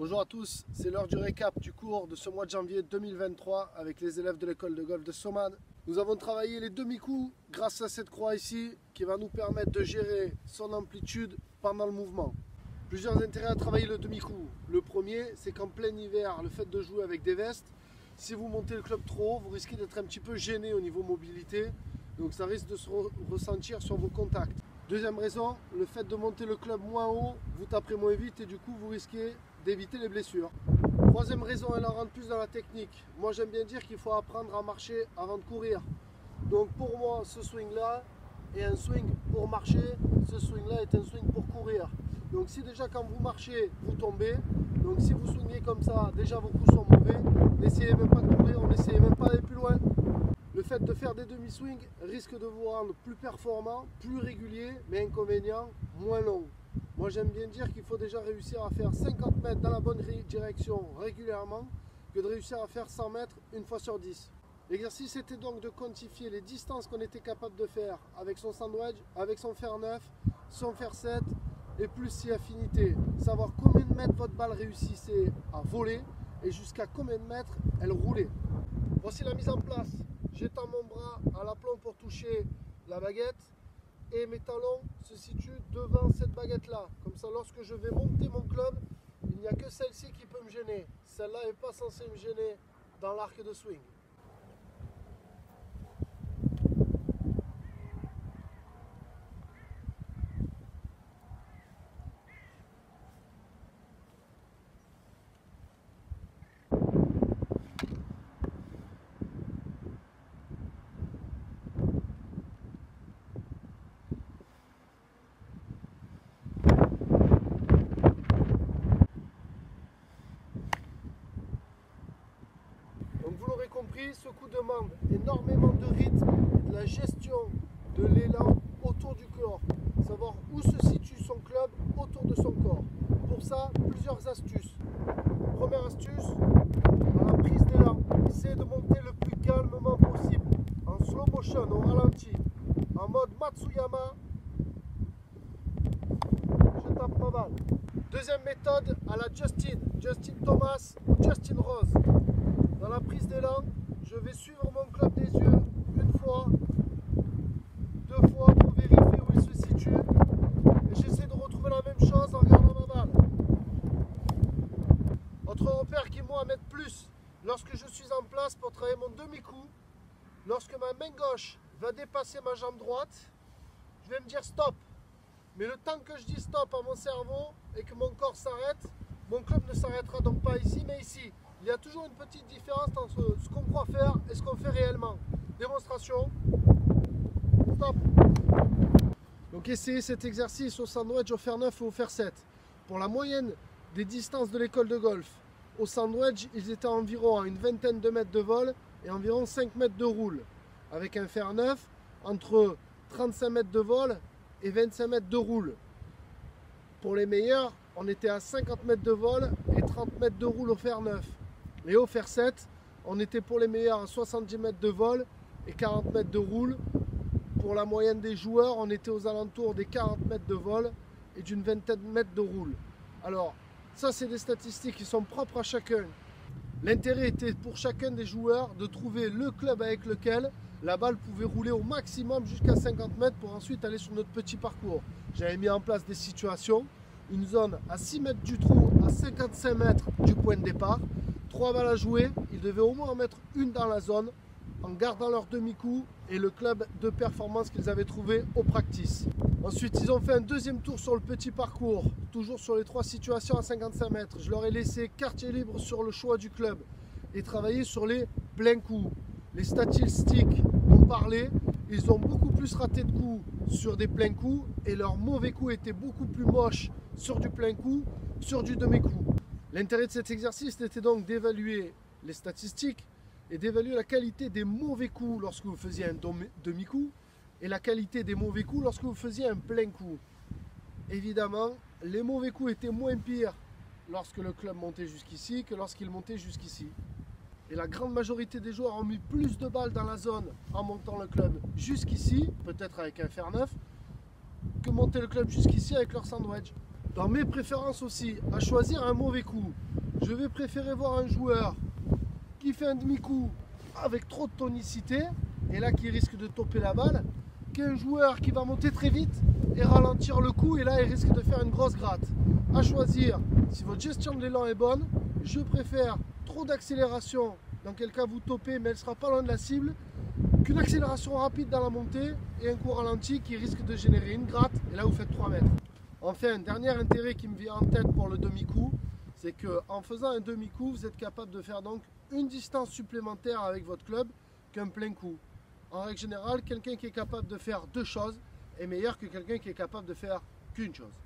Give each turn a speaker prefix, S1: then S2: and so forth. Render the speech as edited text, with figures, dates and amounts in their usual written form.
S1: Bonjour à tous, c'est l'heure du récap du cours de ce mois de janvier 2023 avec les élèves de l'école de golf de Somade. Nous avons travaillé les demi-coups grâce à cette croix ici qui va nous permettre de gérer son amplitude pendant le mouvement. Plusieurs intérêts à travailler le demi-coup. Le premier, c'est qu'en plein hiver, le fait de jouer avec des vestes, si vous montez le club trop haut, vous risquez d'être un petit peu gêné au niveau mobilité, donc ça risque de se ressentir sur vos contacts. Deuxième raison, le fait de monter le club moins haut, vous taperez moins vite et du coup vous risquez d'éviter les blessures. Troisième raison, elle en rentre plus dans la technique. Moi j'aime bien dire qu'il faut apprendre à marcher avant de courir. Donc pour moi ce swing là est un swing pour marcher, ce swing là est un swing pour courir. Donc si déjà quand vous marchez vous tombez, donc si vous swingez comme ça déjà vos coups sont mauvais, n'essayez même pas de courir, on n'essayez même pas d'aller plus loin. Le fait de faire des demi-swings risque de vous rendre plus performant, plus régulier, mais inconvénient, moins long. Moi j'aime bien dire qu'il faut déjà réussir à faire 50 mètres dans la bonne direction régulièrement que de réussir à faire 100 mètres une fois sur 10. L'exercice était donc de quantifier les distances qu'on était capable de faire avec son sandwich, avec son fer 9, son fer 7 et plus si affinité. Savoir combien de mètres votre balle réussissait à voler et jusqu'à combien de mètres elle roulait. Voici la mise en place. J'étends mon bras à l'aplomb pour toucher la baguette et mes talons se situent devant cette baguette là. Comme ça lorsque je vais monter mon club, il n'y a que celle-ci qui peut me gêner. Celle-là n'est pas censée me gêner dans l'arc de swing. Vous l'aurez compris, ce coup demande énormément de rythme et de la gestion de l'élan autour du corps. Savoir où se situe son club autour de son corps. Pour ça, plusieurs astuces. Première astuce, à la prise d'élan, essayez de monter le plus calmement possible, en slow motion, au ralenti, en mode Matsuyama. Je tape ma balle. Deuxième méthode, à la Justin Thomas ou Justin Rose. Dans la prise d'élan, je vais suivre mon club des yeux une fois, deux fois pour vérifier où il se situe. Et j'essaie de retrouver la même chose en regardant ma balle. Autre repère qui moi m'aide plus lorsque je suis en place pour travailler mon demi-coup, lorsque ma main gauche va dépasser ma jambe droite, je vais me dire stop. Mais le temps que je dis stop à mon cerveau et que mon corps s'arrête, mon club ne s'arrêtera donc pas ici mais ici. Il y a toujours une petite différence entre ce qu'on croit faire et ce qu'on fait réellement. Démonstration. Stop. Donc essayez cet exercice au sandwich, au fer 9 ou au fer 7. Pour la moyenne des distances de l'école de golf, au sandwich, ils étaient environ à une vingtaine de mètres de vol et environ 5 mètres de roule. Avec un fer 9, entre 35 mètres de vol et 25 mètres de roule. Pour les meilleurs, on était à 50 mètres de vol et 30 mètres de roule au fer 9. Et au fer 7, on était pour les meilleurs à 70 mètres de vol et 40 mètres de roule. Pour la moyenne des joueurs, on était aux alentours des 40 mètres de vol et d'une vingtaine de mètres de roule. Alors, ça c'est des statistiques qui sont propres à chacun. L'intérêt était pour chacun des joueurs de trouver le club avec lequel la balle pouvait rouler au maximum jusqu'à 50 mètres pour ensuite aller sur notre petit parcours. J'avais mis en place des situations, une zone à 6 mètres du trou, à 55 mètres du point de départ. 3 balles à jouer, ils devaient au moins en mettre une dans la zone en gardant leur demi-coup et le club de performance qu'ils avaient trouvé au practice. Ensuite, ils ont fait un deuxième tour sur le petit parcours, toujours sur les 3 situations à 55 mètres. Je leur ai laissé quartier libre sur le choix du club et travailler sur les pleins coups. Les statistiques ont parlé, ils ont beaucoup plus raté de coups sur des pleins coups et leurs mauvais coups étaient beaucoup plus moches sur du plein coup que sur du demi-coup. L'intérêt de cet exercice était donc d'évaluer les statistiques et d'évaluer la qualité des mauvais coups lorsque vous faisiez un demi-coup et la qualité des mauvais coups lorsque vous faisiez un plein coup. Évidemment, les mauvais coups étaient moins pires lorsque le club montait jusqu'ici que lorsqu'il montait jusqu'ici. Et la grande majorité des joueurs ont mis plus de balles dans la zone en montant le club jusqu'ici, peut-être avec un fer 9, que monter le club jusqu'ici avec leur sandwich. Dans mes préférences aussi, à choisir un mauvais coup, je vais préférer voir un joueur qui fait un demi-coup avec trop de tonicité, et là qui risque de toper la balle, qu'un joueur qui va monter très vite et ralentir le coup, et là il risque de faire une grosse gratte. À choisir, si votre gestion de l'élan est bonne, je préfère trop d'accélération, dans quel cas vous topez mais elle ne sera pas loin de la cible, qu'une accélération rapide dans la montée et un coup ralenti qui risque de générer une gratte, et là vous faites 3 mètres. Enfin, un dernier intérêt qui me vient en tête pour le demi-coup, c'est qu'en faisant un demi-coup, vous êtes capable de faire donc une distance supplémentaire avec votre club qu'un plein coup. En règle générale, quelqu'un qui est capable de faire deux choses est meilleur que quelqu'un qui est capable de faire qu'une chose.